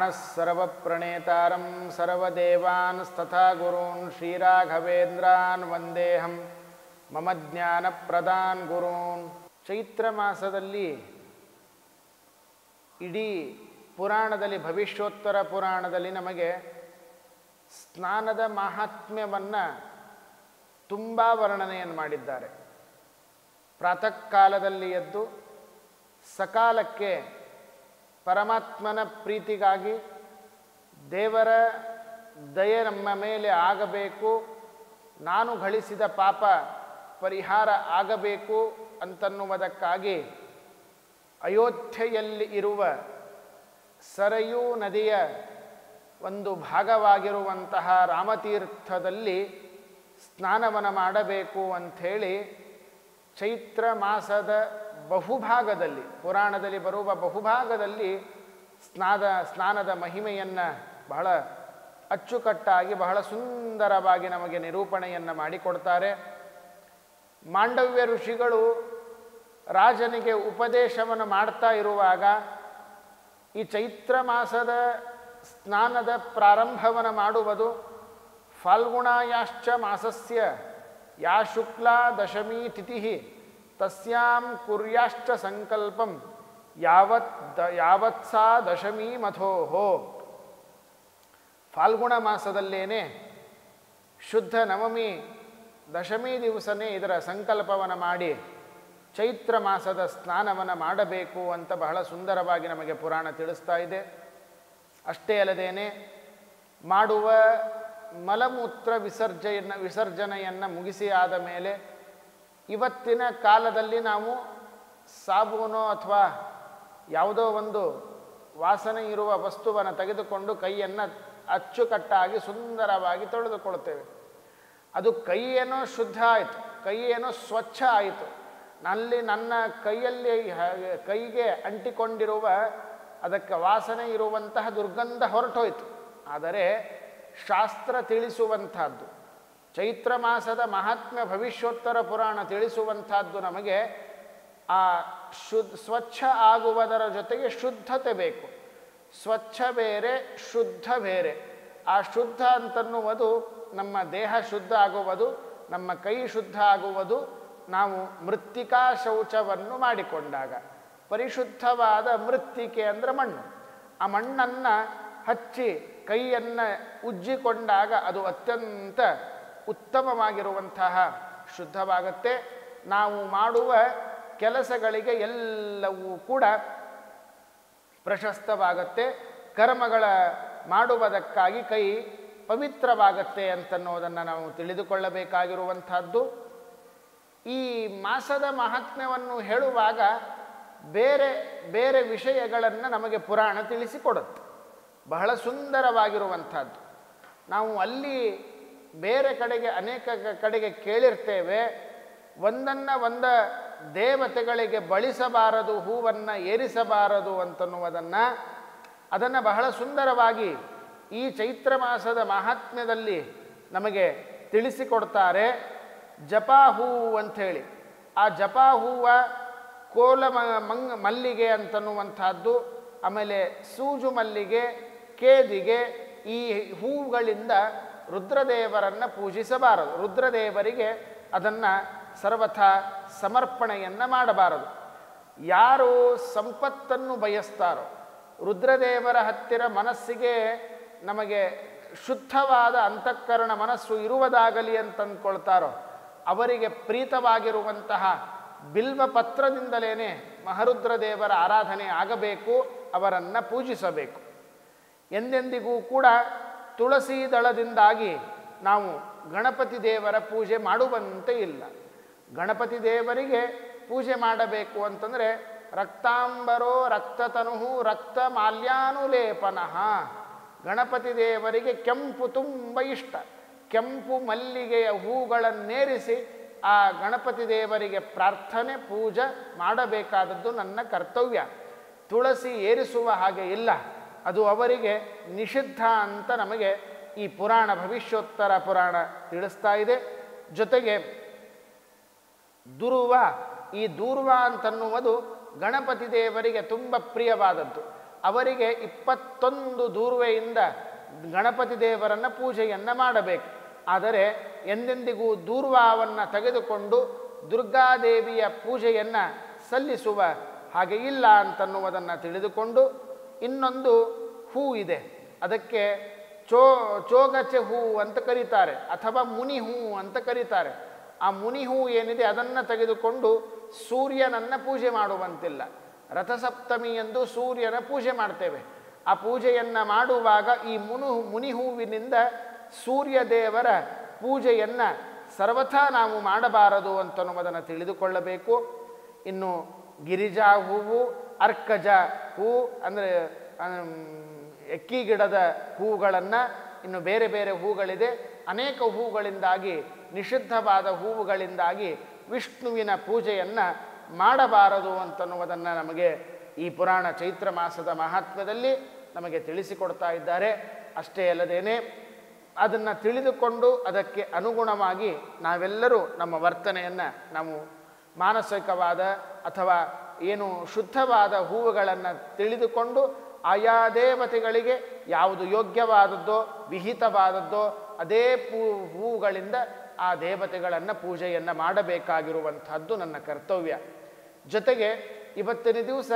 ಪ್ರಾಣಃ ಸರ್ವಪ್ರಣೇತಾರಂ ಸರ್ವದೇವಾಂಸ್ತಥಾ ಗುರೂನ್ ಶ್ರೀರಾಘವೇಂದ್ರಾನ್ ವಂದೇಹಂ ಮಮ ಜ್ಞಾನಪ್ರದಾನ್ ಗುರೂನ್. ಚೈತ್ರ ಮಾಸದಲ್ಲಿ ಇಡೀ ಪುರಾಣದಲ್ಲಿ, ಭವಿಷ್ಯೋತ್ತರ ಪುರಾಣದಲ್ಲಿ ನಮಗೆ ಸ್ನಾನದ ಮಹಾತ್ಮ್ಯವನ್ನು ತುಂಬ ವರ್ಣನೆಯನ್ನು ಮಾಡಿದ್ದಾರೆ. ಪ್ರಾತಃ ಕಾಲದಲ್ಲಿ ಎದ್ದು ಸಕಾಲಕ್ಕೆ ಪರಮಾತ್ಮನ ಪ್ರೀತಿಗಾಗಿ ದೇವರ ದಯೆ ನಮ್ಮ ಮೇಲೆ ಆಗಬೇಕು, ನಾನು ಗಳಿಸಿದ ಪಾಪ ಪರಿಹಾರ ಆಗಬೇಕು ಅಂತನ್ನುವುದಕ್ಕಾಗಿ ಅಯೋಧ್ಯೆಯಲ್ಲಿ ಇರುವ ಸರಯೂ ನದಿಯ ಒಂದು ಭಾಗವಾಗಿರುವಂತಹ ರಾಮತೀರ್ಥದಲ್ಲಿ ಸ್ನಾನವನ್ನು ಮಾಡಬೇಕು ಅಂಥೇಳಿ ಚೈತ್ರ ಮಾಸದ ಬಹುಭಾಗದಲ್ಲಿ, ಪುರಾಣದಲ್ಲಿ ಬರುವ ಬಹುಭಾಗದಲ್ಲಿ ಸ್ನಾನದ ಮಹಿಮೆಯನ್ನು ಬಹಳ ಅಚ್ಚುಕಟ್ಟಾಗಿ ಬಹಳ ಸುಂದರವಾಗಿ ನಮಗೆ ನಿರೂಪಣೆಯನ್ನು ಮಾಡಿಕೊಡ್ತಾರೆ. ಮಾಂಡವ್ಯ ಋಷಿಗಳು ರಾಜನಿಗೆ ಉಪದೇಶವನ್ನು ಮಾಡ್ತಾ ಇರುವಾಗ ಈ ಚೈತ್ರ ಮಾಸದ ಸ್ನಾನದ ಪ್ರಾರಂಭವನ್ನು ಮಾಡುವುದು ಫಾಲ್ಗುಣಾಯಾಶ್ಚ ಮಾಸಸ್ಯ ಯಾ ಶುಕ್ಲಾ ದಶಮೀ ತಿಥಿ ತಸ್ಯಾಂ ಕುರ್ಯಾಶ್ಚ ಸಂಕಲ್ಪಂ ಯಾವತ್ಸಾ ದಶಮೀ ಮಥೋಹೋ. ಫಾಲ್ಗುಣ ಮಾಸದಲ್ಲೇನೆ ಶುದ್ಧ ನವಮಿ ದಶಮಿ ದಿವಸನೇ ಇದರ ಸಂಕಲ್ಪವನ್ನು ಮಾಡಿ ಚೈತ್ರ ಮಾಸದ ಸ್ನಾನವನ್ನು ಮಾಡಬೇಕು ಅಂತ ಬಹಳ ಸುಂದರವಾಗಿ ನಮಗೆ ಪುರಾಣ ತಿಳಿಸ್ತಾ ಇದೆ. ಅಷ್ಟೇ ಅಲ್ಲದೇನೆ ಮಾಡುವ ಮಲಮೂತ್ರ ವಿಸರ್ಜನೆಯನ್ನು ಮುಗಿಸಿ ಆದ ಮೇಲೆ ಇವತ್ತಿನ ಕಾಲದಲ್ಲಿ ನಾವು ಸಾಬೂನೋ ಅಥವಾ ಯಾವುದೋ ಒಂದು ವಾಸನೆ ಇರುವ ವಸ್ತುವನ್ನು ತೆಗೆದುಕೊಂಡು ಕೈಯನ್ನು ಅಚ್ಚುಕಟ್ಟಾಗಿ ಸುಂದರವಾಗಿ ತೊಳೆದುಕೊಳ್ತೇವೆ. ಅದು ಕೈಯೇನೋ ಶುದ್ಧ ಆಯಿತು, ಕೈಯೇನೋ ಸ್ವಚ್ಛ ಆಯಿತು, ನನ್ನ ಕೈಗೆ ಅಂಟಿಕೊಂಡಿರುವ ಅದಕ್ಕೆ ವಾಸನೆ ಇರುವಂತಹ ದುರ್ಗಂಧ ಹೊರಟೋಯ್ತು. ಆದರೆ ಶಾಸ್ತ್ರ ತಿಳಿಸುವಂಥದ್ದು, ಚೈತ್ರ ಮಾಸದ ಮಹಾತ್ಮ್ಯ ಭವಿಷ್ಯೋತ್ತರ ಪುರಾಣ ತಿಳಿಸುವಂಥದ್ದು ನಮಗೆ ಆ ಸ್ವಚ್ಛ ಆಗುವುದರ ಜೊತೆಗೆ ಶುದ್ಧತೆ ಬೇಕು. ಸ್ವಚ್ಛ ಬೇರೆ, ಶುದ್ಧ ಬೇರೆ. ಆ ಶುದ್ಧ ಅಂತನ್ನುವುದು ನಮ್ಮ ದೇಹ ಶುದ್ಧ ಆಗುವುದು, ನಮ್ಮ ಕೈ ಶುದ್ಧ ಆಗುವುದು ನಾವು ಮೃತ್ತಿಕಾ ಶೌಚವನ್ನು ಮಾಡಿಕೊಂಡಾಗ. ಪರಿಶುದ್ಧವಾದ ಮೃತ್ತಿಕೆ ಅಂದರೆ ಮಣ್ಣು. ಆ ಮಣ್ಣನ್ನು ಹಚ್ಚಿ ಕೈಯನ್ನು ಉಜ್ಜಿಕೊಂಡಾಗ ಅದು ಅತ್ಯಂತ ಉತ್ತಮವಾಗಿರುವಂತಹ ಶುದ್ಧವಾಗುತ್ತೆ. ನಾವು ಮಾಡುವ ಕೆಲಸಗಳಿಗೆ ಎಲ್ಲವೂ ಕೂಡ ಪ್ರಶಸ್ತವಾಗುತ್ತೆ. ಕರ್ಮಗಳ ಮಾಡುವುದಕ್ಕಾಗಿ ಕೈ ಪವಿತ್ರವಾಗತ್ತೆ ಅಂತನ್ನೋದನ್ನು ನಾವು ತಿಳಿದುಕೊಳ್ಳಬೇಕಾಗಿರುವಂಥದ್ದು. ಈ ಮಾಸದ ಮಹಾತ್ಮ್ಯವನ್ನು ಹೇಳುವಾಗ ಬೇರೆ ಬೇರೆ ವಿಷಯಗಳನ್ನು ನಮಗೆ ಪುರಾಣ ತಿಳಿಸಿಕೊಡುತ್ತೆ, ಬಹಳ ಸುಂದರವಾಗಿರುವಂಥದ್ದು. ನಾವು ಅಲ್ಲಿ ಬೇರೆ ಕಡೆಗೆ ಅನೇಕ ಕಡೆಗೆ ಕೇಳಿರ್ತೇವೆ, ಒಂದ ದೇವತೆಗಳಿಗೆ ಬಳಿಸಬಾರದು, ಹೂವನ್ನು ಏರಿಸಬಾರದು ಅಂತನ್ನುವುದನ್ನು. ಅದನ್ನು ಬಹಳ ಸುಂದರವಾಗಿ ಈ ಚೈತ್ರ ಮಾಸದ ಮಹಾತ್ಮ್ಯದಲ್ಲಿ ನಮಗೆ ತಿಳಿಸಿಕೊಡ್ತಾರೆ. ಜಪಾ ಹೂವು ಅಂಥೇಳಿ, ಆ ಜಪಾ ಹೂವ ಕೋಲ ಮಲ್ಲಿಗೆ ಅಂತನ್ನುವಂಥದ್ದು, ಆಮೇಲೆ ಸೂಜು ಮಲ್ಲಿಗೆ, ಕೇದಿಗೆ, ಈ ಹೂವುಗಳಿಂದ ರುದ್ರದೇವರನ್ನು ಪೂಜಿಸಬಾರದು. ರುದ್ರದೇವರಿಗೆ ಅದನ್ನು ಸರ್ವಥಾ ಸಮರ್ಪಣೆಯನ್ನು ಮಾಡಬಾರದು. ಯಾರು ಸಂಪತ್ತನ್ನು ಬಯಸ್ತಾರೋ, ರುದ್ರದೇವರ ಹತ್ತಿರ ಮನಸ್ಸಿಗೆ ನಮಗೆ ಶುದ್ಧವಾದ ಅಂತಃಕರಣ ಮನಸ್ಸು ಇರುವುದಾಗಲಿ ಅಂತಂದ್ಕೊಳ್ತಾರೋ ಅವರಿಗೆ ಪ್ರೀತವಾಗಿರುವಂತಹ ಬಿಲ್ವ ಪತ್ರದಿಂದಲೇ ಮಹರುದ್ರದೇವರ ಆರಾಧನೆ ಆಗಬೇಕು, ಅವರನ್ನು ಪೂಜಿಸಬೇಕು. ಎಂದೆಂದಿಗೂ ಕೂಡ ತುಳಸಿ ದಳದಿಂದಾಗಿ ನಾವು ಗಣಪತಿ ದೇವರ ಪೂಜೆ ಮಾಡುವಂತೆ ಇಲ್ಲ. ಗಣಪತಿ ದೇವರಿಗೆ ಪೂಜೆ ಮಾಡಬೇಕು ಅಂತಂದರೆ ರಕ್ತಾಂಬರೋ ರಕ್ತತನು ರಕ್ತ ಮಾಲ್ಯಾನುಲೇಪನಃ. ಗಣಪತಿ ದೇವರಿಗೆ ಕೆಂಪು ತುಂಬ ಇಷ್ಟ. ಕೆಂಪು ಮಲ್ಲಿಗೆಯ ಹೂಗಳನ್ನೇರಿಸಿ ಆ ಗಣಪತಿ ದೇವರಿಗೆ ಪ್ರಾರ್ಥನೆ ಪೂಜೆ ಮಾಡಬೇಕಾದದ್ದು ನನ್ನ ಕರ್ತವ್ಯ. ತುಳಸಿ ಏರಿಸುವ ಹಾಗೆ ಇಲ್ಲ, ಅದು ಅವರಿಗೆ ನಿಷಿದ್ಧ ಅಂತ ನಮಗೆ ಈ ಪುರಾಣ ಭವಿಷ್ಯೋತ್ತರ ಪುರಾಣ ತಿಳಿಸ್ತಾ ಇದೆ. ಜೊತೆಗೆ ದುರ್ವ, ಈ ದೂರ್ವ ಅಂತನ್ನುವುದು ಗಣಪತಿ ದೇವರಿಗೆ ತುಂಬ ಪ್ರಿಯವಾದದ್ದು. ಅವರಿಗೆ 21 ದೂರ್ವೆಯಿಂದ ಗಣಪತಿ ದೇವರನ್ನು ಪೂಜೆಯನ್ನು ಮಾಡಬೇಕು. ಆದರೆ ಎಂದೆಂದಿಗೂ ದೂರ್ವಾವನ್ನು ತೆಗೆದುಕೊಂಡು ದುರ್ಗಾದೇವಿಯ ಪೂಜೆಯನ್ನು ಸಲ್ಲಿಸುವ ಹಾಗೆ ಇಲ್ಲ ಅಂತನ್ನುವುದನ್ನು ತಿಳಿದುಕೊಂಡು ಇನ್ನೊಂದು ಹೂ ಇದೆ, ಅದಕ್ಕೆ ಚೋಗಚೆ ಹೂ ಅಂತ ಕರೀತಾರೆ ಅಥವಾ ಮುನಿ ಹೂ ಅಂತ ಕರೀತಾರೆ. ಆ ಮುನಿ ಹೂ ಏನಿದೆ ಅದನ್ನು ತೆಗೆದುಕೊಂಡು ಸೂರ್ಯನನ್ನು ಪೂಜೆ ಮಾಡುವಂತಿಲ್ಲ. ರಥಸಪ್ತಮಿ ಎಂದು ಸೂರ್ಯನ ಪೂಜೆ ಮಾಡ್ತೇವೆ. ಆ ಪೂಜೆಯನ್ನು ಮಾಡುವಾಗ ಈ ಮುನಿ ಹೂವಿನಿಂದ ಸೂರ್ಯದೇವರ ಪೂಜೆಯನ್ನು ಸರ್ವಥಾ ನಾವು ಮಾಡಬಾರದು ಅಂತನ್ನುವುದನ್ನು ತಿಳಿದುಕೊಳ್ಳಬೇಕು. ಇನ್ನು ಗಿರಿಜಾ ಹೂವು, ಅರ್ಕಜ ಹೂ ಅಂದರೆ ಎಕ್ಕಿ ಗಿಡದ ಹೂಗಳನ್ನು, ಇನ್ನು ಬೇರೆ ಬೇರೆ ಹೂಗಳಿದೆ, ಅನೇಕ ಹೂಗಳಿಂದಾಗಿ ನಿಷಿದ್ಧವಾದ ಹೂವುಗಳಿಂದಾಗಿ ವಿಷ್ಣುವಿನ ಪೂಜೆಯನ್ನು ಮಾಡಬಾರದು ಅಂತನ್ನುವುದನ್ನು ನಮಗೆ ಈ ಪುರಾಣ ಚೈತ್ರ ಮಾಸದ ಮಹಾತ್ಮ್ಯದಲ್ಲಿ ನಮಗೆ ತಿಳಿಸಿಕೊಡ್ತಾ ಇದ್ದಾರೆ. ಅಷ್ಟೇ ಅಲ್ಲದೇನೆ ಅದನ್ನು ತಿಳಿದುಕೊಂಡು ಅದಕ್ಕೆ ಅನುಗುಣವಾಗಿ ನಾವೆಲ್ಲರೂ ನಮ್ಮ ವರ್ತನೆಯನ್ನು ನಾವು ಮಾನಸಿಕವಾದ ಅಥವಾ ಏನು ಶುದ್ಧವಾದ ಹೂವುಗಳನ್ನು ತಿಳಿದುಕೊಂಡು ಆಯಾ ದೇವತೆಗಳಿಗೆ ಯಾವುದು ಯೋಗ್ಯವಾದದ್ದೋ ವಿಹಿತವಾದದ್ದೋ ಅದೇ ಹೂವುಗಳಿಂದ ಆ ದೇವತೆಗಳನ್ನು ಪೂಜೆಯನ್ನು ಮಾಡಬೇಕಾಗಿರುವಂಥದ್ದು ನನ್ನ ಕರ್ತವ್ಯ. ಜೊತೆಗೆ ಇವತ್ತಿನ ದಿವಸ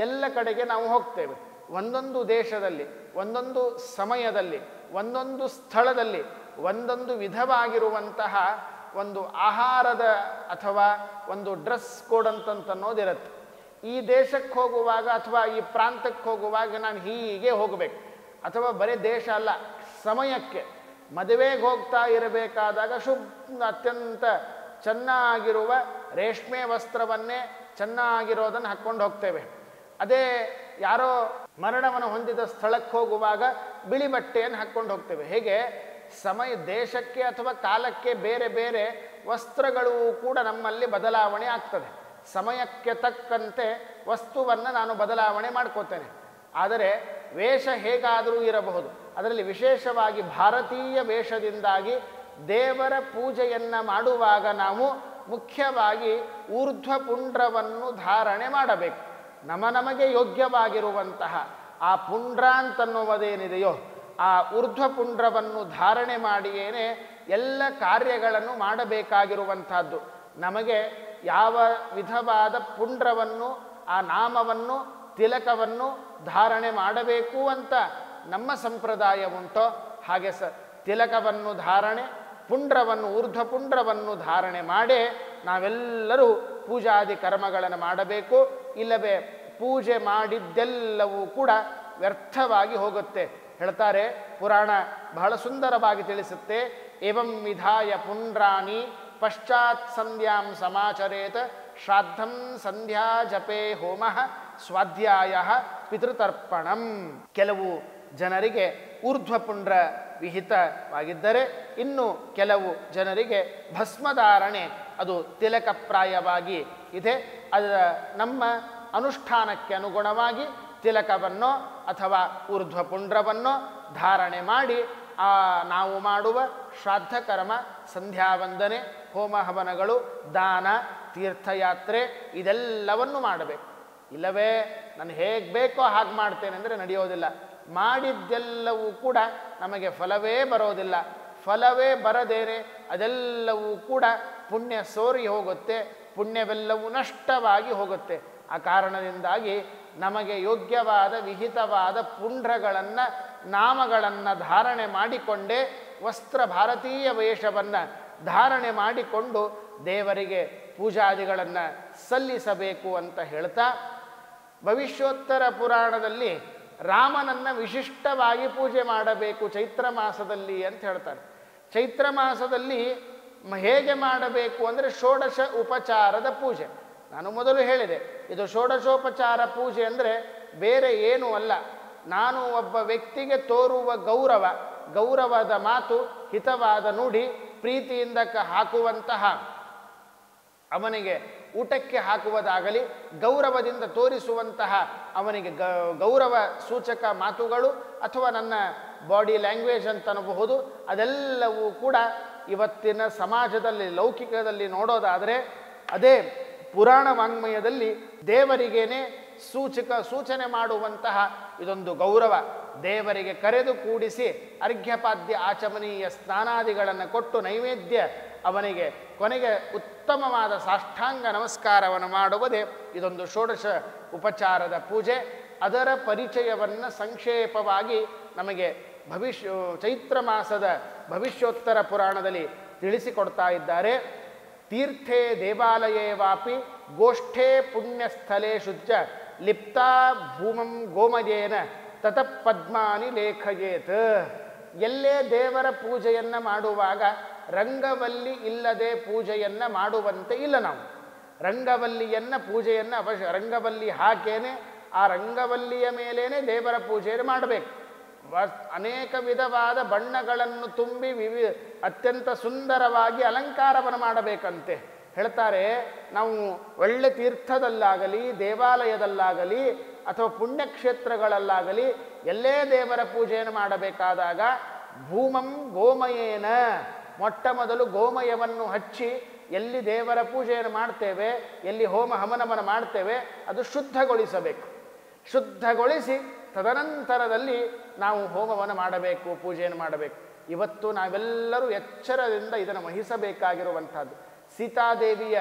ಎಲ್ಲ ಕಡೆಗೆ ನಾವು ಹೋಗ್ತೇವೆ. ಒಂದೊಂದು ದೇಶದಲ್ಲಿ, ಒಂದೊಂದು ಸಮಯದಲ್ಲಿ, ಒಂದೊಂದು ಸ್ಥಳದಲ್ಲಿ ಒಂದೊಂದು ವಿಧವಾಗಿರುವಂತಹ ಒಂದು ಆಹಾರದ ಅಥವಾ ಒಂದು ಡ್ರೆಸ್ ಕೋಡ್ ಅಂತನ್ನೋದಿರುತ್ತೆ. ಈ ದೇಶಕ್ಕೆ ಹೋಗುವಾಗ ಅಥವಾ ಈ ಪ್ರಾಂತಕ್ಕೆ ಹೋಗುವಾಗ ನಾನು ಹೀಗೆ ಹೋಗಬೇಕು, ಅಥವಾ ಬರೀ ದೇಶ ಅಲ್ಲ, ಸಮಯಕ್ಕೆ ಮದುವೆಗೆ ಹೋಗ್ತಾ ಇರಬೇಕಾದಾಗ ಅತ್ಯಂತ ಚೆನ್ನಾಗಿರುವ ರೇಷ್ಮೆ ವಸ್ತ್ರವನ್ನೇ ಚೆನ್ನಾಗಿರೋದನ್ನು ಹಾಕ್ಕೊಂಡು ಹೋಗ್ತೇವೆ. ಅದೇ ಯಾರೋ ಮರಣವನ್ನು ಹೊಂದಿದ ಸ್ಥಳಕ್ಕೆ ಹೋಗುವಾಗ ಬಿಳಿ ಬಟ್ಟೆಯನ್ನು ಹಾಕ್ಕೊಂಡು ಹೋಗ್ತೇವೆ. ಹೇಗೆ ದೇಶಕ್ಕೆ ಅಥವಾ ಕಾಲಕ್ಕೆ ಬೇರೆ ಬೇರೆ ವಸ್ತ್ರಗಳು ಕೂಡ ನಮ್ಮಲ್ಲಿ ಬದಲಾವಣೆ ಆಗ್ತದೆ. ಸಮಯಕ್ಕೆ ತಕ್ಕಂತೆ ವಸ್ತುವನ್ನು ನಾನು ಬದಲಾವಣೆ ಮಾಡ್ಕೋತೇನೆ. ಆದರೆ ವೇಷ ಹೇಗಾದರೂ ಇರಬಹುದು. ಅದರಲ್ಲಿ ವಿಶೇಷವಾಗಿ ಭಾರತೀಯ ವೇಷದಿಂದಾಗಿ ದೇವರ ಪೂಜೆಯನ್ನು ಮಾಡುವಾಗ ನಾವು ಮುಖ್ಯವಾಗಿ ಊರ್ಧ್ವಪುಂಡ್ರವನ್ನು ಧಾರಣೆ ಮಾಡಬೇಕು. ನಮಗೆ ಯೋಗ್ಯವಾಗಿರುವಂತಹ ಆ ಪುಂಡ್ರ ಅಂತನ್ನುವುದೇನಿದೆಯೋ ಆ ಊರ್ಧ್ವಪುಂಡ್ರವನ್ನು ಧಾರಣೆ ಮಾಡಿಯೇನೆ ಎಲ್ಲ ಕಾರ್ಯಗಳನ್ನು ಮಾಡಬೇಕಾಗಿರುವಂಥದ್ದು. ನಮಗೆ ಯಾವ ವಿಧವಾದ ಪುಂಡ್ರವನ್ನು, ಆ ನಾಮವನ್ನು, ತಿಲಕವನ್ನು ಧಾರಣೆ ಮಾಡಬೇಕು ಅಂತ ನಮ್ಮ ಸಂಪ್ರದಾಯ ಉಂಟೋ ಹಾಗೆ ತಿಲಕವನ್ನು ಧಾರಣೆ, ಪುಂಡ್ರವನ್ನು, ಊರ್ಧ್ವಪುಂಡ್ರವನ್ನು ಧಾರಣೆ ಮಾಡೇ ನಾವೆಲ್ಲರೂ ಪೂಜಾದಿ ಕರ್ಮಗಳನ್ನು ಮಾಡಬೇಕು. ಇಲ್ಲವೇ ಪೂಜೆ ಮಾಡಿದ್ದೆಲ್ಲವೂ ಕೂಡ ವ್ಯರ್ಥವಾಗಿ ಹೋಗುತ್ತೆ. ಹೇಳ್ತಾರೆ ಪುರಾಣ ಬಹಳ ಸುಂದರವಾಗಿ ತಿಳಿಸುತ್ತೆ. ಏವಂ ವಿಧಾಯ ಪುಂಡ್ರಾಣಿ ಪಶ್ಚಾತ್ ಸಂಧ್ಯಾಂ ಸಮಾಚರೇತ ಶ್ರಾದ್ದಂ ಸಂಧ್ಯಾ ಜಪೇ ಹೋಮ ಸ್ವಾಧ್ಯಾಯ ಪಿತೃತರ್ಪಣಂ. ಕೆಲವು ಜನರಿಗೆ ಊರ್ಧ್ವಪುಂಡ್ರ ವಿಹಿತವಾಗಿದ್ದರೆ ಇನ್ನು ಕೆಲವು ಜನರಿಗೆ ಭಸ್ಮಧಾರಣೆ ಅದು ತಿಲಕಪ್ರಾಯವಾಗಿ ಇದೆ. ಅದರ ನಮ್ಮ ಅನುಷ್ಠಾನಕ್ಕೆ ಅನುಗುಣವಾಗಿ ತಿಲಕವನ್ನೋ ಅಥವಾ ಊರ್ಧ್ವಪುಂಡ್ರವನ್ನೋ ಧಾರಣೆ ಮಾಡಿ ನಾವು ಮಾಡುವ ಶ್ರಾದ್ದ ಕರ್ಮ, ಸಂಧ್ಯಾವಂದನೆ, ಹೋಮ ಹವನಗಳು, ದಾನ, ತೀರ್ಥಯಾತ್ರೆ ಇದೆಲ್ಲವನ್ನು ಮಾಡಬೇಕು. ಇಲ್ಲವೇ ನಾನು ಹೇಗೆ ಬೇಕೋ ಹಾಗೆ ಮಾಡ್ತೇನೆ ಅಂದರೆ ನಡೆಯೋದಿಲ್ಲ. ಮಾಡಿದ್ದೆಲ್ಲವೂ ಕೂಡ ನಮಗೆ ಫಲವೇ ಬರೋದಿಲ್ಲ. ಫಲವೇ ಬರದೇನೆ ಅದೆಲ್ಲವೂ ಕೂಡ ಪುಣ್ಯ ಸೋರಿ ಹೋಗುತ್ತೆ, ಪುಣ್ಯವೆಲ್ಲವೂ ನಷ್ಟವಾಗಿ ಹೋಗುತ್ತೆ. ಆ ಕಾರಣದಿಂದಾಗಿ ನಮಗೆ ಯೋಗ್ಯವಾದ ವಿಹಿತವಾದ ಪುಂಡ್ರಗಳನ್ನು, ನಾಮಗಳನ್ನು ಧಾರಣೆ ಮಾಡಿಕೊಂಡೇ ವಸ್ತ್ರ ಭಾರತೀಯ ವೇಷವನ್ನು ಧಾರಣೆ ಮಾಡಿಕೊಂಡು ದೇವರಿಗೆ ಪೂಜಾದಿಗಳನ್ನು ಸಲ್ಲಿಸಬೇಕು ಅಂತ ಹೇಳ್ತಾ, ಭವಿಷ್ಯೋತ್ತರ ಪುರಾಣದಲ್ಲಿ ರಾಮನನ್ನು ವಿಶಿಷ್ಟವಾಗಿ ಪೂಜೆ ಮಾಡಬೇಕು ಚೈತ್ರ ಮಾಸದಲ್ಲಿ ಅಂತ ಹೇಳ್ತಾರೆ. ಚೈತ್ರ ಮಾಸದಲ್ಲಿ ಹೇಗೆ ಮಾಡಬೇಕು ಅಂದರೆ ಷೋಡಶ ಉಪಚಾರದ ಪೂಜೆ. ನಾನು ಮೊದಲು ಹೇಳಿದೆ, ಇದು ಷೋಡಶೋಪಚಾರ ಪೂಜೆ ಅಂದರೆ ಬೇರೆ ಏನೂ ಅಲ್ಲ. ನಾನು ಒಬ್ಬ ವ್ಯಕ್ತಿಗೆ ತೋರುವ ಗೌರವದ ಮಾತು, ಹಿತವಾದ ನುಡಿ, ಪ್ರೀತಿಯಿಂದ ಹಾಕುವಂತಹ ಅವನಿಗೆ ಊಟಕ್ಕೆ ಹಾಕುವುದಾಗಲಿ, ಗೌರವದಿಂದ ತೋರಿಸುವಂತಹ ಅವನಿಗೆ ಗೌರವ ಸೂಚಕ ಮಾತುಗಳು ಅಥವಾ ನನ್ನ ಬಾಡಿ ಲ್ಯಾಂಗ್ವೇಜ್ ಅಂತನಬಹುದು, ಅದೆಲ್ಲವೂ ಕೂಡ ಇವತ್ತಿನ ಸಮಾಜದಲ್ಲಿ ಲೌಕಿಕದಲ್ಲಿ ನೋಡೋದಾದರೆ ಅದೇ ಪುರಾಣ ವಾಂಗ್ಮಯದಲ್ಲಿ ದೇವರಿಗೇನೆ ಸೂಚನೆ ಮಾಡುವಂತಹ ಇದೊಂದು ಗೌರವ. ದೇವರಿಗೆ ಕರೆದು ಕೂಡಿಸಿ ಅರ್ಘ್ಯಪಾದ್ಯ ಆಚಮನೀಯ ಸ್ನಾನಾದಿಗಳನ್ನು ಕೊಟ್ಟು ನೈವೇದ್ಯ ಅವನಿಗೆ ಕೊನೆಗೆ ಉತ್ತಮವಾದ ಸಾಷ್ಟಾಂಗ ನಮಸ್ಕಾರವನ್ನು ಮಾಡುವುದೇ ಇದೊಂದು ಷೋಡಶ ಉಪಚಾರದ ಪೂಜೆ. ಅದರ ಪರಿಚಯವನ್ನು ಸಂಕ್ಷೇಪವಾಗಿ ನಮಗೆ ಚೈತ್ರ ಮಾಸದ ಭವಿಷ್ಯೋತ್ತರ ಪುರಾಣದಲ್ಲಿ ತಿಳಿಸಿಕೊಡ್ತಾ ಇದ್ದಾರೆ. ತೀರ್ಥೇ ದೇವಾಲಯೇ ವಾಪಿ ಗೋಷ್ಠೇ ಪುಣ್ಯಸ್ಥಳೇ ಶುದ್ಧ ಲಿಪ್ತಾ ಭೂಮಂ ಗೋಮಯೇನ ತತಃ ಪದ್ಮಾನಿ ಲೇಖಯೇತ್. ಎಲ್ಲೇ ದೇವರ ಪೂಜೆಯನ್ನು ಮಾಡುವಾಗ ರಂಗವಲ್ಲಿ ಇಲ್ಲದೆ ಪೂಜೆಯನ್ನು ಮಾಡುವಂತೆ ಇಲ್ಲ. ನಾವು ರಂಗವಲ್ಲಿಯನ್ನು ಪೂಜೆಯನ್ನು ರಂಗವಲ್ಲಿ ಹಾಕೇನೆ ಆ ರಂಗವಲ್ಲಿಯ ಮೇಲೇನೆ ದೇವರ ಪೂಜೆಯನ್ನು ಮಾಡಬೇಕು. ಅನೇಕ ವಿಧವಾದ ಬಣ್ಣಗಳನ್ನು ತುಂಬಿ ಅತ್ಯಂತ ಸುಂದರವಾಗಿ ಅಲಂಕಾರವನ್ನು ಮಾಡಬೇಕಂತೆ ಹೇಳ್ತಾರೆ. ನಾವು ಒಳ್ಳೆ ತೀರ್ಥದಲ್ಲಾಗಲಿ ದೇವಾಲಯದಲ್ಲಾಗಲಿ ಅಥವಾ ಪುಣ್ಯಕ್ಷೇತ್ರಗಳಲ್ಲಾಗಲಿ ಎಲ್ಲೇ ದೇವರ ಪೂಜೆಯನ್ನು ಮಾಡಬೇಕಾದಾಗ ಭೂಮಂ ಗೋಮಯೇನ, ಮೊಟ್ಟ ಮೊದಲು ಗೋಮಯವನ್ನು ಹಚ್ಚಿ ಎಲ್ಲಿ ದೇವರ ಪೂಜೆಯನ್ನು ಮಾಡ್ತೇವೆ, ಎಲ್ಲಿ ಹೋಮ ಹವನವನ್ನು ಮಾಡ್ತೇವೆ ಅದು ಶುದ್ಧಗೊಳಿಸಬೇಕು. ಶುದ್ಧಗೊಳಿಸಿ ತದನಂತರದಲ್ಲಿ ನಾವು ಹೋಮವನ್ನು ಮಾಡಬೇಕು, ಪೂಜೆಯನ್ನು ಮಾಡಬೇಕು. ಇವತ್ತು ನಾವೆಲ್ಲರೂ ಎಚ್ಚರದಿಂದ ಇದನ್ನು ವಹಿಸಬೇಕಾಗಿರುವಂಥದ್ದು. ಸೀತಾದೇವಿಯ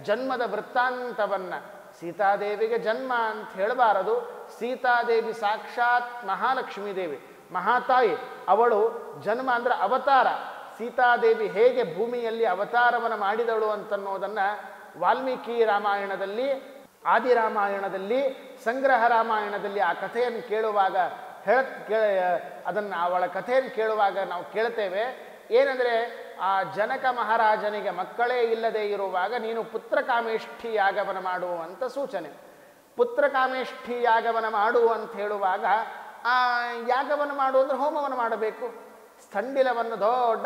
ಜನ್ಮದ ವೃತ್ತಾಂತವನ್ನು, ಸೀತಾದೇವಿಗೆ ಜನ್ಮ ಅಂತ ಹೇಳಬಾರದು, ಸೀತಾದೇವಿ ಸಾಕ್ಷಾತ್ ಮಹಾಲಕ್ಷ್ಮೀ ದೇವಿ ಮಹಾತಾಯಿ. ಅವಳು ಜನ್ಮ ಅಂದರೆ ಅವತಾರ. ಸೀತಾದೇವಿ ಹೇಗೆ ಭೂಮಿಯಲ್ಲಿ ಅವತಾರವನ್ನು ಮಾಡಿದಳು ಅಂತನ್ನೋದನ್ನು ವಾಲ್ಮೀಕಿ ರಾಮಾಯಣದಲ್ಲಿ, ಆದಿರಾಮಾಯಣದಲ್ಲಿ, ಸಂಗ್ರಹ ರಾಮಾಯಣದಲ್ಲಿ ಆ ಕಥೆಯನ್ನು ಕೇಳುವಾಗ ಅದನ್ನು ಅವಳ ಕಥೆಯನ್ನು ಕೇಳುವಾಗ ನಾವು ಕೇಳ್ತೇವೆ. ಏನಂದರೆ ಆ ಜನಕ ಮಹಾರಾಜನಿಗೆ ಮಕ್ಕಳೇ ಇಲ್ಲದೆ ಇರುವಾಗ ನೀನು ಪುತ್ರಕಾಮೇಷ್ಠಿ ಯಾಗವನ್ನು ಮಾಡು ಅಂತ ಸೂಚನೆ. ಪುತ್ರಕಾಮೇಷ್ಠಿ ಯಾಗವನ್ನು ಮಾಡು ಅಂತ ಹೇಳುವಾಗ ಆ ಯಾಗವನ್ನು ಮಾಡು ಅಂದರೆ ಹೋಮವನ್ನು ಮಾಡಬೇಕು. ಸ್ಥಂಡಿಲವನ್ನು ದೊಡ್ಡ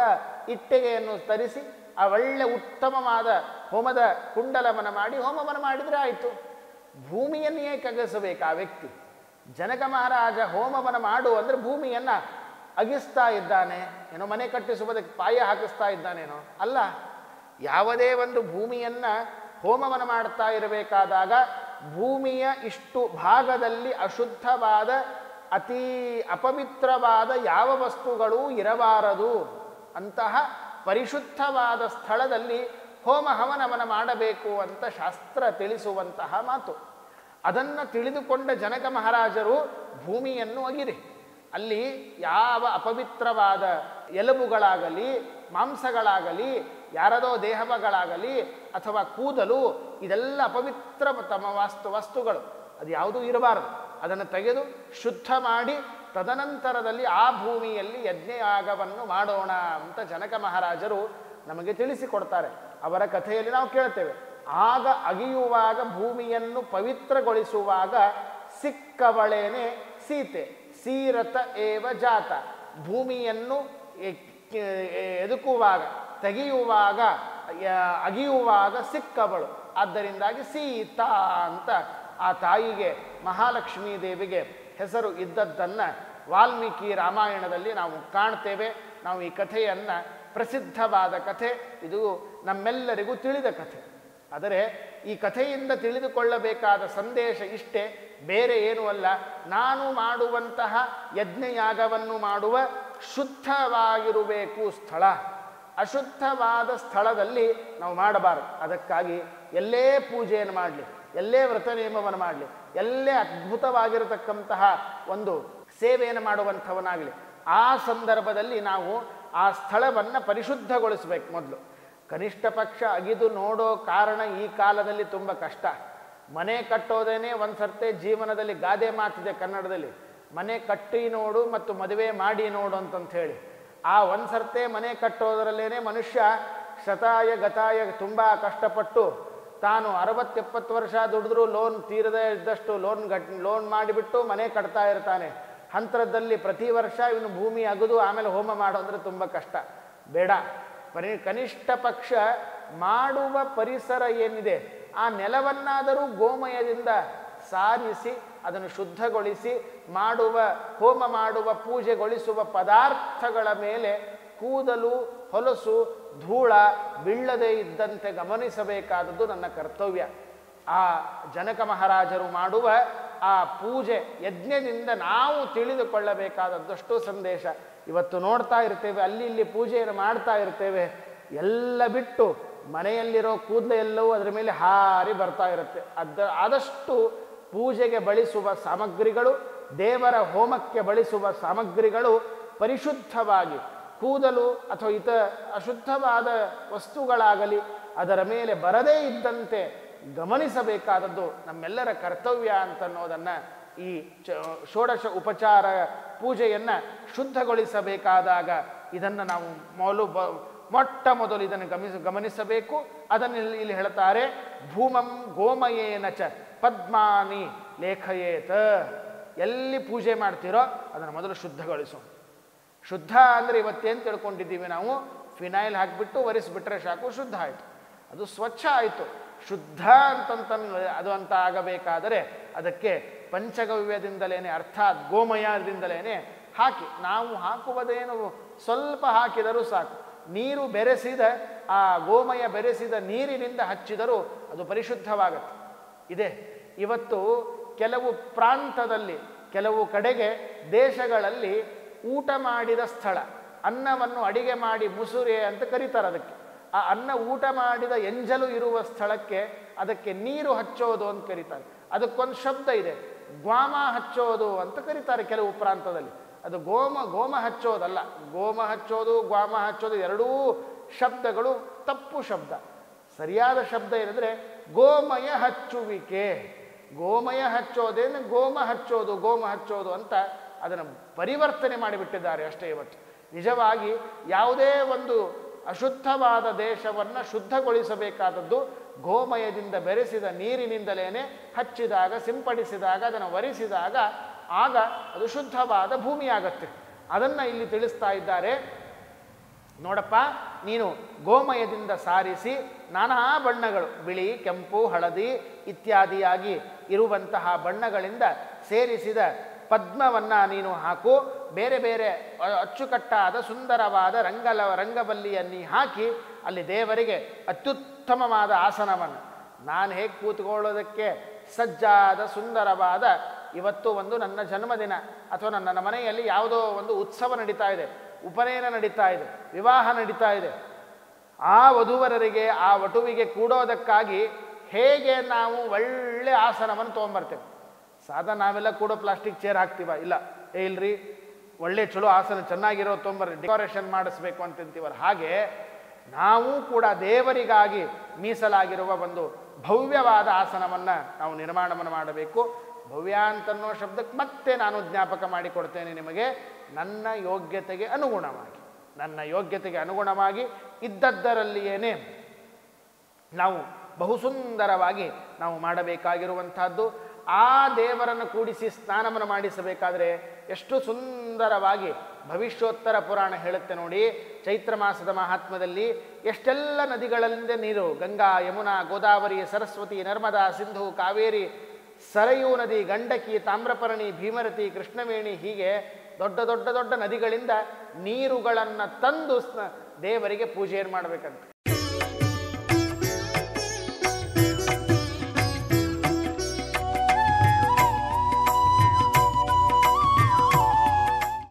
ಇಟ್ಟಿಗೆಯನ್ನು ತರಿಸಿ ಆ ಒಳ್ಳೆ ಉತ್ತಮವಾದ ಹೋಮದ ಕುಂಡಲವನ್ನು ಮಾಡಿ ಹೋಮವನ್ನು ಮಾಡಿದರೆ ಆಯಿತು. ಭೂಮಿಯನ್ನೇ ಕಗಿಸಬೇಕು ಆ ವ್ಯಕ್ತಿ. ಜನಕ ಮಹಾರಾಜ ಹೋಮವನ್ನು ಮಾಡು ಅಂದರೆ ಭೂಮಿಯನ್ನು ಅಗಿಸ್ತಾ ಇದ್ದಾನೆ ಏನೋ, ಮನೆ ಕಟ್ಟಿಸುವುದಕ್ಕೆ ಪಾಯ ಹಾಕಿಸ್ತಾ ಇದ್ದಾನೇನೋ ಅಲ್ಲ. ಯಾವುದೇ ಒಂದು ಭೂಮಿಯನ್ನು ಹೋಮವನ್ನು ಮಾಡ್ತಾ ಇರಬೇಕಾದಾಗ ಭೂಮಿಯ ಇಷ್ಟು ಭಾಗದಲ್ಲಿ ಅಶುದ್ಧವಾದ ಅತೀ ಅಪವಿತ್ರವಾದ ಯಾವ ವಸ್ತುಗಳೂ ಇರಬಾರದು. ಅಂತಹ ಪರಿಶುದ್ಧವಾದ ಸ್ಥಳದಲ್ಲಿ ಹೋಮ ಹವನವನ್ನು ಮಾಡಬೇಕು ಅಂತ ಶಾಸ್ತ್ರ ತಿಳಿಸುವಂತಹ ಮಾತು. ಅದನ್ನು ತಿಳಿದುಕೊಂಡ ಜನಕ ಮಹಾರಾಜರು ಭೂಮಿಯನ್ನು ಅಗಿರಿ. ಅಲ್ಲಿ ಯಾವ ಅಪವಿತ್ರವಾದ ಎಲುಬುಗಳಾಗಲಿ, ಮಾಂಸಗಳಾಗಲಿ, ಯಾರದೋ ದೇಹಗಳಾಗಲಿ ಅಥವಾ ಕೂದಲು, ಇದೆಲ್ಲ ಅಪವಿತ್ರ ತಮ್ಮ ವಸ್ತುಗಳು, ಅದು ಯಾವುದೂ ಇರಬಾರದು. ಅದನ್ನು ತೆಗೆದು ಶುದ್ಧ ಮಾಡಿ ತದನಂತರದಲ್ಲಿ ಆ ಭೂಮಿಯಲ್ಲಿ ಯಜ್ಞಯಾಗವನ್ನು ಮಾಡೋಣ ಅಂತ ಜನಕ ಮಹಾರಾಜರು ನಮಗೆ ತಿಳಿಸಿಕೊಡ್ತಾರೆ. ಅವರ ಕಥೆಯಲ್ಲಿ ನಾವು ಕೇಳ್ತೇವೆ. ಆಗ ಅಗಿಯುವಾಗ ಭೂಮಿಯನ್ನು ಪವಿತ್ರಗೊಳಿಸುವಾಗ ಸಿಕ್ಕವಳೇನೆ ಸೀತೆ. ಸೀರತ ಏವ ಜಾತ. ಭೂಮಿಯನ್ನು ಎದುಕುವಾಗ, ತೆಗೆಯುವಾಗ, ಅಗಿಯುವಾಗ ಸಿಕ್ಕವಳು. ಆದ್ದರಿಂದಾಗಿ ಸೀತಾ ಅಂತ ಆ ತಾಯಿಗೆ, ಮಹಾಲಕ್ಷ್ಮೀ ದೇವಿಗೆ ಹೆಸರು ಇದ್ದದ್ದನ್ನು ವಾಲ್ಮೀಕಿ ರಾಮಾಯಣದಲ್ಲಿ ನಾವು ಕಾಣ್ತೇವೆ. ನಾವು ಈ ಕಥೆಯನ್ನು, ಪ್ರಸಿದ್ಧವಾದ ಕಥೆ ಇದು, ನಮ್ಮೆಲ್ಲರಿಗೂ ತಿಳಿದ ಕಥೆ. ಆದರೆ ಈ ಕಥೆಯಿಂದ ತಿಳಿದುಕೊಳ್ಳಬೇಕಾದ ಸಂದೇಶ ಇಷ್ಟೇ, ಬೇರೆ ಏನೂ ಅಲ್ಲ. ನಾನು ಮಾಡುವಂತಹ ಯಜ್ಞಯಾಗವನ್ನು ಮಾಡುವ ಶುದ್ಧವಾಗಿರಬೇಕು ಸ್ಥಳ. ಅಶುದ್ಧವಾದ ಸ್ಥಳದಲ್ಲಿ ನಾವು ಮಾಡಬಾರದು. ಅದಕ್ಕಾಗಿ ಎಲ್ಲೇ ಪೂಜೆಯನ್ನು ಮಾಡಲಿ, ಎಲ್ಲೇ ವ್ರತ ನಿಯಮವನ್ನು ಮಾಡಲಿ, ಎಲ್ಲೇ ಅದ್ಭುತವಾಗಿರತಕ್ಕಂತಹ ಒಂದು ಸೇವೆಯನ್ನು ಮಾಡುವಂಥವನಾಗಲಿ, ಆ ಸಂದರ್ಭದಲ್ಲಿ ನಾವು ಆ ಸ್ಥಳವನ್ನು ಪರಿಶುದ್ಧಗೊಳಿಸಬೇಕು. ಮೊದಲು ಕನಿಷ್ಠ ಪಕ್ಷ ಅಗಿದು ನೋಡೋ ಕಾರಣ ಈ ಕಾಲದಲ್ಲಿ ತುಂಬ ಕಷ್ಟ. ಮನೆ ಕಟ್ಟೋದೇನೆ ಒಂದು ಸರ್ತೆ ಜೀವನದಲ್ಲಿ ಗಾದೆ ಮಾತಿದೆ ಕನ್ನಡದಲ್ಲಿ, ಮನೆ ಕಟ್ಟಿ ನೋಡು ಮತ್ತು ಮದುವೆ ಮಾಡಿ ನೋಡು ಅಂತಂತ ಹೇಳಿ. ಆ ಒಂದು ಸರ್ತೆ ಮನೆ ಕಟ್ಟೋದರಲ್ಲೇನೆ ಮನುಷ್ಯ ಶತಾಯ ಗತಾಯ ತುಂಬ ಕಷ್ಟಪಟ್ಟು ತಾನು 60-70 ವರ್ಷ ದುಡಿದ್ರೂ ಲೋನ್ ತೀರದೇ ಇದ್ದಷ್ಟು ಲೋನ್ ಮಾಡಿಬಿಟ್ಟು ಮನೆ ಕಟ್ತಾ ಇರ್ತಾನೆ. ಹಂತರದಲ್ಲಿ ಪ್ರತಿ ವರ್ಷ ಇವನು ಭೂಮಿ ಅಗದು ಆಮೇಲೆ ಹೋಮ ಮಾಡೋದ್ರೆ ತುಂಬ ಕಷ್ಟ. ಬೇಡ, ಕನಿಷ್ಠ ಪಕ್ಷ ಮಾಡುವ ಪರಿಸರ ಏನಿದೆ ಆ ನೆಲವನ್ನಾದರೂ ಗೋಮಯದಿಂದ ಸಾರಿಸಿ ಅದನ್ನು ಶುದ್ಧಗೊಳಿಸಿ ಹೋಮ ಮಾಡುವ ಪೂಜೆಗೊಳಿಸುವ ಪದಾರ್ಥಗಳ ಮೇಲೆ ಕೂದಲು, ಹೊಲಸು, ಧೂಳ ಬೀಳದೇ ಇದ್ದಂತೆ ಗಮನಿಸಬೇಕಾದದ್ದು ನನ್ನ ಕರ್ತವ್ಯ. ಆ ಜನಕ ಮಹಾರಾಜರು ಮಾಡುವ ಆ ಪೂಜೆ ಯಜ್ಞದಿಂದ ನಾವು ತಿಳಿದುಕೊಳ್ಳಬೇಕಾದದ್ದಷ್ಟು ಸಂದೇಶ. ಇವತ್ತು ನೋಡ್ತಾ ಇರ್ತೇವೆ, ಅಲ್ಲಿ ಇಲ್ಲಿ ಪೂಜೆಯನ್ನು ಮಾಡ್ತಾ ಇರ್ತೇವೆ, ಎಲ್ಲ ಬಿಟ್ಟು ಮನೆಯಲ್ಲಿರೋ ಕೂದಲು ಎಲ್ಲವೂ ಅದರ ಮೇಲೆ ಹಾರಿ ಬರ್ತಾ ಇರುತ್ತೆ. ಆದಷ್ಟು ಪೂಜೆಗೆ ಬಳಸುವ ಸಾಮಗ್ರಿಗಳು, ದೇವರ ಹೋಮಕ್ಕೆ ಬಳಸುವ ಸಾಮಗ್ರಿಗಳು ಪರಿಶುದ್ಧವಾಗಿ, ಕೂದಲು ಅಥವಾ ಅಶುದ್ಧವಾದ ವಸ್ತುಗಳಾಗಲಿ ಅದರ ಮೇಲೆ ಬರದೇ ಇದ್ದಂತೆ ಗಮನಿಸಬೇಕಾದದ್ದು ನಮ್ಮೆಲ್ಲರ ಕರ್ತವ್ಯ ಅಂತನ್ನೋದನ್ನು ಈ ಷೋಡಶ ಉಪಚಾರ ಪೂಜೆಯನ್ನು ಶುದ್ಧಗೊಳಿಸಬೇಕಾದಾಗ ಇದನ್ನು ನಾವು ಮೊಟ್ಟ ಮೊದಲು ಇದನ್ನು ಗಮನಿಸಬೇಕು. ಅದನ್ನು ಇಲ್ಲಿ ಹೇಳ್ತಾರೆ, ಭೂಮಂ ಗೋಮಯೇನ ಚ ಪದ್ಮಾನಿ ಲೇಖಯೇತ. ಎಲ್ಲಿ ಪೂಜೆ ಮಾಡ್ತೀರೋ ಅದನ್ನು ಮೊದಲು ಶುದ್ಧಗೊಳಿಸು. ಶುದ್ಧ ಅಂದರೆ ಇವತ್ತೇನು ತಿಳ್ಕೊಂಡಿದ್ದೀವಿ ನಾವು, ಫಿನೈಲ್ ಹಾಕಿಬಿಟ್ಟು ಒರೆಸಿಬಿಟ್ರೆ ಸಾಕು, ಶುದ್ಧ ಆಯಿತು, ಅದು ಸ್ವಚ್ಛ ಆಯಿತು. ಶುದ್ಧ ಅದು ಅಂತ ಆಗಬೇಕಾದರೆ ಅದಕ್ಕೆ ಪಂಚಗವ್ಯದಿಂದಲೇ, ಅರ್ಥಾತ್ ಗೋಮಯದಿಂದಲೇ ಹಾಕಿ, ನಾವು ಹಾಕುವುದೇನು ಸ್ವಲ್ಪ ಹಾಕಿದರೂ ಸಾಕು. ನೀರು ಬೆರೆಸಿದ ಆ ಗೋಮಯ ಬೆರೆಸಿದ ನೀರಿನಿಂದ ಹಚ್ಚಿದರೂ ಅದು ಪರಿಶುದ್ಧವಾಗುತ್ತೆ. ಇದೆ ಇವತ್ತು ಕೆಲವು ಪ್ರಾಂತದಲ್ಲಿ, ಕೆಲವು ಕಡೆಗೆ ದೇಶಗಳಲ್ಲಿ ಊಟ ಮಾಡಿದ ಸ್ಥಳ, ಅನ್ನವನ್ನು ಅಡಿಗೆ ಮಾಡಿ ಮುಸುರೆ ಅಂತ ಕರೀತಾರೆ ಅದಕ್ಕೆ. ಆ ಅನ್ನ ಊಟ ಮಾಡಿದ ಎಂಜಲು ಇರುವ ಸ್ಥಳಕ್ಕೆ ಅದಕ್ಕೆ ನೀರು ಹಚ್ಚೋದು ಅಂತ ಕರೀತಾರೆ. ಅದಕ್ಕೊಂದು ಶಬ್ದ ಇದೆ, ಗ್ವಾಮ ಹಚ್ಚೋದು ಅಂತ ಕರೀತಾರೆ ಕೆಲವು ಪ್ರಾಂತದಲ್ಲಿ. ಅದು ಗೋಮ ಹಚ್ಚೋದಲ್ಲ. ಗೋಮ ಹಚ್ಚೋದು, ಗ್ವಾಮ ಹಚ್ಚೋದು ಎರಡೂ ಶಬ್ದಗಳು ತಪ್ಪು ಶಬ್ದ. ಸರಿಯಾದ ಶಬ್ದ ಏನಂದರೆ ಗೋಮಯ ಹಚ್ಚುವಿಕೆ. ಗೋಮಯ ಹಚ್ಚೋದೇನು ಗೋಮ ಹಚ್ಚೋದು ಅಂತ ಅದನ್ನು ಪರಿವರ್ತನೆ ಮಾಡಿಬಿಟ್ಟಿದ್ದಾರೆ ಅಷ್ಟೇ. ಇವತ್ತು ನಿಜವಾಗಿ ಯಾವುದೇ ಒಂದು ಅಶುದ್ಧವಾದ ದೇಶವನ್ನು ಶುದ್ಧಗೊಳಿಸಬೇಕಾದದ್ದು ಗೋಮಯದಿಂದ ಬೆರೆಸಿದ ನೀರಿನಿಂದಲೇ ಹಚ್ಚಿದಾಗ, ಸಿಂಪಡಿಸಿದಾಗ, ಅದನ್ನು ಒರೆಸಿದಾಗ ಆಗ ಅದು ಶುದ್ಧವಾದ ಭೂಮಿಯಾಗತ್ತೆ. ಅದನ್ನು ಇಲ್ಲಿ ತಿಳಿಸ್ತಾ ಇದ್ದಾರೆ. ನೋಡಪ್ಪ, ನೀನು ಗೋಮಯದಿಂದ ಸಾರಿಸಿ ನಾನಾ ಬಣ್ಣಗಳು, ಬಿಳಿ, ಕೆಂಪು, ಹಳದಿ ಇತ್ಯಾದಿಯಾಗಿ ಇರುವಂತಹ ಬಣ್ಣಗಳಿಂದ ಸೇರಿಸಿದ ಪದ್ಮವನ್ನು ನೀನು ಹಾಕು. ಬೇರೆ ಬೇರೆ ಅಚ್ಚುಕಟ್ಟಾದ ಸುಂದರವಾದ ರಂಗವಲ್ಲಿಯನ್ನು ಹಾಕಿ ಅಲ್ಲಿ ದೇವರಿಗೆ ಅತ್ಯುತ್ತಮವಾದ ಆಸನವನ್ನು, ನಾನು ಹೇಗೆ ಕೂತ್ಕೊಳ್ಳೋದಕ್ಕೆ ಸಜ್ಜಾದ ಸುಂದರವಾದ, ಇವತ್ತು ಒಂದು ನನ್ನ ಜನ್ಮದಿನ ಅಥವಾ ನನ್ನ ಮನೆಯಲ್ಲಿ ಯಾವುದೋ ಒಂದು ಉತ್ಸವ ನಡೀತಾ ಇದೆ, ಉಪನಯನ ನಡೀತಾ ಇದೆ, ವಿವಾಹ ನಡೀತಾ ಇದೆ, ಆ ವಧುವರರಿಗೆ ಆ ವಟುವಿಗೆ ಕೂಡೋದಕ್ಕಾಗಿ ಹೇಗೆ ನಾವು ಒಳ್ಳೆ ಆಸನವನ್ನು ತೊಗೊಂಬರ್ತೇವೆ. ಸಾಧಾರಣ ನಾವೆಲ್ಲ ಕೂಡೋ ಪ್ಲಾಸ್ಟಿಕ್ ಚೇರ್ ಹಾಕ್ತೀವ? ಇಲ್ಲ, ಇಲ್ರಿ, ಒಳ್ಳೆ ಚಲೋ ಆಸನ ಚೆನ್ನಾಗಿರೋ ತೊಗೊಂಬರ್ರಿ, ಡೆಕೋರೇಷನ್ ಮಾಡಿಸ್ಬೇಕು ಅಂತಿಂತೀವಲ್ಲ. ಹಾಗೆ ನಾವು ಕೂಡ ದೇವರಿಗಾಗಿ ಮೀಸಲಾಗಿರುವ ಒಂದು ಭವ್ಯವಾದ ಆಸನವನ್ನು ನಾವು ನಿರ್ಮಾಣವನ್ನು ಮಾಡಬೇಕು. ಭವ್ಯ ಅಂತನ್ನೋ ಶಬ್ದಕ್ಕೆ ಮತ್ತೆ ನಾನು ಜ್ಞಾಪಕ ಮಾಡಿಕೊಡ್ತೇನೆ ನಿಮಗೆ. ನನ್ನ ಯೋಗ್ಯತೆಗೆ ಅನುಗುಣವಾಗಿ ಇದ್ದದ್ದರಲ್ಲಿಯೇ ನಾವು ಬಹುಸುಂದರವಾಗಿ ನಾವು ಮಾಡಬೇಕಾಗಿರುವಂಥದ್ದು. ಆ ದೇವರನ್ನು ಕೂಡಿಸಿ ಸ್ನಾನವನ್ನು ಮಾಡಿಸಬೇಕಾದರೆ ಎಷ್ಟು ಸುಂದರವಾಗಿ ಭವಿಷ್ಯೋತ್ತರ ಪುರಾಣ ಹೇಳುತ್ತೆ ನೋಡಿ. ಚೈತ್ರ ಮಾಸದ ಮಹಾತ್ಮದಲ್ಲಿ ಎಷ್ಟೆಲ್ಲ ನದಿಗಳಿಂದ ನೀರು, ಗಂಗಾ, ಯಮುನಾ, ಗೋದಾವರಿ, ಸರಸ್ವತಿ, ನರ್ಮದಾ, ಸಿಂಧು, ಕಾವೇರಿ, ಸರಯೂ ನದಿ, ಗಂಡಕಿ, ತಾಮ್ರಪರ್ಣಿ, ಭೀಮರತಿ, ಕೃಷ್ಣವೇಣಿ, ಹೀಗೆ ದೊಡ್ಡ ದೊಡ್ಡ ದೊಡ್ಡ ನದಿಗಳಿಂದ ನೀರುಗಳನ್ನು ತಂದು ದೇವರಿಗೆ ಪೂಜೆಯನ್ನು ಮಾಡಬೇಕಂತೆ.